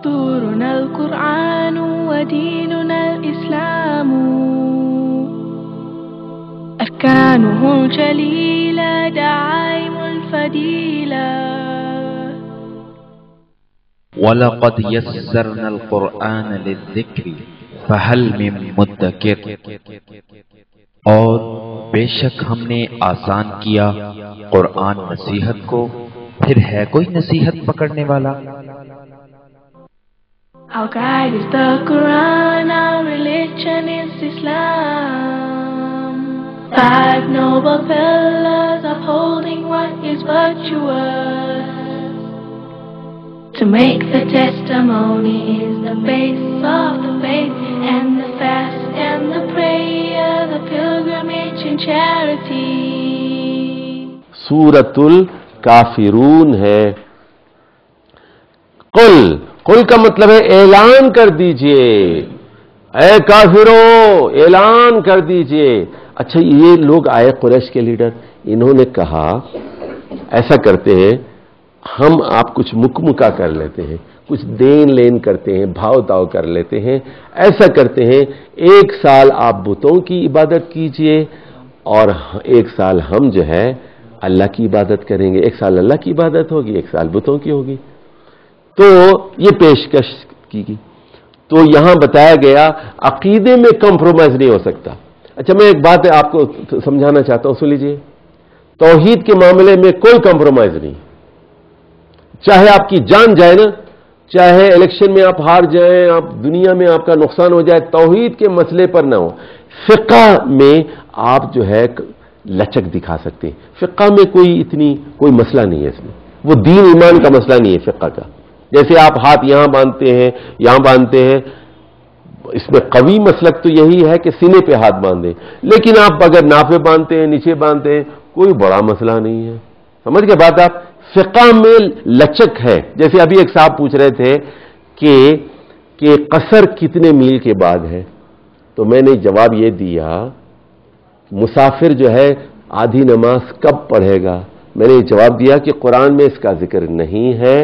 دستورنا القرآن وديننا الإسلام أركانه جليلة دعائم الفضيلة وَلَقَدْ يَسَّرْنَا الْقُرْآنَ لِلذِّكْرِ فَهَلْ مِن مُدَّكِرٍ، اور بے شک ہم نے آسان کیا قرآن نصیحت کو، پھر ہے کوئی نصیحت پکڑنے والا؟ Our guide is the Quran, our religion is Islam. 5 noble pillars upholding what is virtuous. To make the testimony is the base of the faith, and the fast and the prayer, the pilgrimage and charity. سورۃ الکافرون ہے۔ قل کا مطلب ہے اعلان کر دیجئے، اے کافرو اعلان کر دیجئے۔ اچھا، یہ لوگ آئے قریش کے لیڈر، انہوں نے کہا ایسا کرتے ہیں، ہم آپ کچھ مکمکا کر لیتے ہیں، کچھ دین لین کرتے ہیں، بھاؤ تاؤ کر لیتے ہیں، ایسا کرتے ہیں 1 سال آپ بتوں کی عبادت کیجئے اور 1 سال ہم جو ہے اللہ کی عبادت کریں گے۔ 1 سال اللہ کی عبادت ہوگی، 1 سال بتوں کی ہوگی۔ تو یہ پیشکش کی گئی۔ تو یہاں بتایا گیا عقیدے میں کمپرومائز نہیں ہو سکتا۔ اچھا، میں ایک بات آپ کو سمجھانا چاہتا ہوں، سن لیجئے۔ توحید کے معاملے میں کوئی کمپرومائز نہیں، چاہے آپ کی جان جائے نا، چاہے الیکشن میں آپ ہار جائیں، آپ دنیا میں آپ کا نقصان ہو جائے، توحید کے مسئلے پر نہ ہو۔ فقہ میں آپ جو ہے لچک دکھا سکتے ہیں، فقہ میں کوئی مسئلہ نہیں ہے، اس میں وہ دین ایمان کا مسئلہ نہیں ہے فقہ کا۔ جیسے آپ ہاتھ یہاں باندھتے ہیں، یہاں باندھتے ہیں، اس میں قوی مسلک تو یہی ہے کہ سینے پہ ہاتھ باندھیں، لیکن آپ اگر نافے باندھتے ہیں، نیچے باندھتے ہیں، کوئی بڑا مسئلہ نہیں ہے۔ سمجھ گئے بات آپ؟ فقہ میں لچک ہے۔ جیسے ابھی ایک صاحب پوچھ رہے تھے کہ قصر کتنے میل کے بعد ہے، تو میں نے جواب یہ دیا، مسافر جو ہے آدھی نماز کب پڑھے گا؟ میں نے جواب دیا کہ قرآن میں اس کا ذکر نہیں ہے،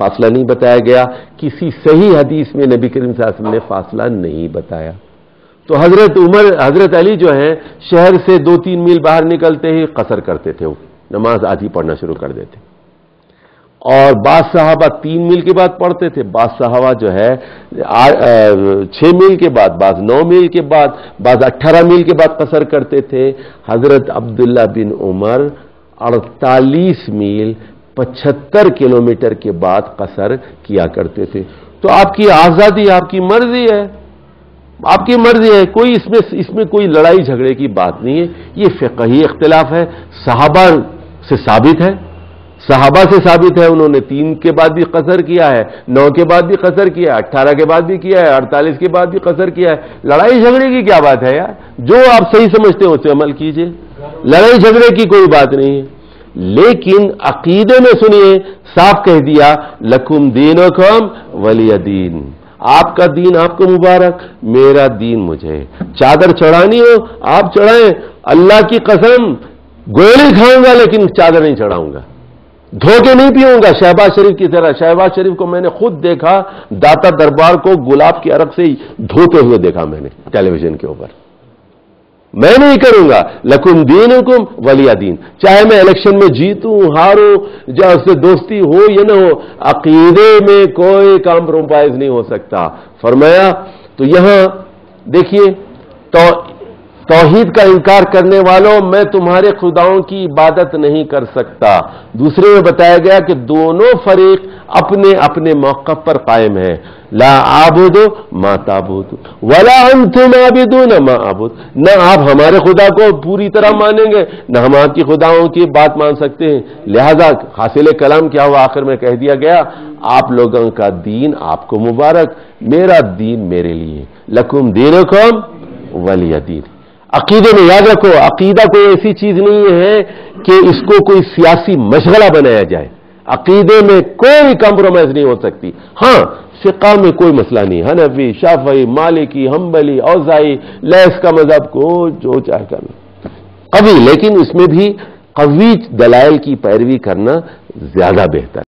فاصلہ نہیں بتایا گیا، کسی صحیح حدیث میں نبی کریم صلی اللہ علیہ وسلم نے فاصلہ نہیں بتایا۔ تو حضرت علی جو ہیں شہر سے 2-3 میل باہر نکلتے ہی قصر کرتے تھے، وہ نماز آدھی پڑھنا شروع کر دیتے، اور بعض صحابہ 3 میل کے بعد پڑھتے تھے، بعض صحابہ جو ہے 6 میل کے بعد، بعض 9 میل کے بعد، بعض 18 میل کے بعد قصر کرتے تھے۔ حضرت عبداللہ بن عمر 48 میل 75 کلومیٹر کے بعد قصر کیا کرتے تھے۔ تو آپ کی آزادی، آپ کی مرضی ہے، آپ کی مرضی ہے، کوئی اس میں کوئی لڑائی جھگڑے کی بات نہیں ہے۔ یہ فقہی اختلاف ہے، صحابہ سے ثابت ہے، انہوں نے 3 کے بعد بھی قصر کیا ہے، 9 کے بعد بھی قصر کیا ہے، 18 کے بعد بھی کیا ہے، 48 کے بعد بھی قصر کیا ہے۔ لڑائی جھگڑے کی کیا بات ہے یار؟ جو آپ صحیح سمجھتے ہیں اس پہ عمل کیجئے، لڑائی جھگڑے کی کوئی بات نہیں ہے۔ لیکن عقیدے میں سنیے، صاف کہہ دیا لکم دینکم ولی دین، آپ کا دین آپ کو مبارک، میرا دین مجھے۔ چادر چڑھانی ہو آپ چڑھائیں، اللہ کی قسم گولی کھاؤں گا لیکن چادر نہیں چڑھاؤں گا، دھوکے نہیں پیوں گا شہباز شریف کی طرح۔ شہباز شریف کو میں نے خود دیکھا، داتا دربار کو گلاب کے عرق سے دھوتے ہوئے دیکھا میں نے ٹیلی ویژن کے اوپر۔ میں نہیں کروں گا، لکم دینکم ولی دین، چاہے میں الیکشن میں جیتوں ہاروں، یا اس سے دوستی ہو یا نہ ہو، عقیدے میں کوئی کمپرومائز نہیں ہو سکتا فرمایا۔ تو یہاں دیکھیے، توحید کا انکار کرنے والوں، میں تمہارے خداؤں کی عبادت نہیں کر سکتا۔ دوسرے میں بتایا گیا کہ دونوں فریق اپنے اپنے موقف پر قائم ہیں، لا اعبد ما تعبد ولا انتم عابدون ما اعبد، نہ آپ ہمارے خدا کو پوری طرح مانیں گے، نہ ہم آپ کی خداؤں کی بات مان سکتے ہیں۔ لہذا حاصل کلام کیا ہوا؟ آخر میں کہہ دیا گیا آپ لوگوں کا دین آپ کو مبارک، میرا دین میرے لیے، لکم دینکم ولی دین۔ عقیدے میں یاد رکھو، عقیدہ کوئی ایسی چیز نہیں ہے کہ اس کو کوئی سیاسی مشغلہ بنایا جائے، عقیدے میں کوئی کمپرومائز نہیں ہو سکتی۔ ہاں، فقہ میں کوئی مسئلہ نہیں، حنفی، شافعی، مالکی، حنبلی، اوزاعی، لیث کا مذہب کو جو چاہے کرنا قوی، لیکن اس میں بھی قوی دلائل کی پیروی کرنا زیادہ بہتر۔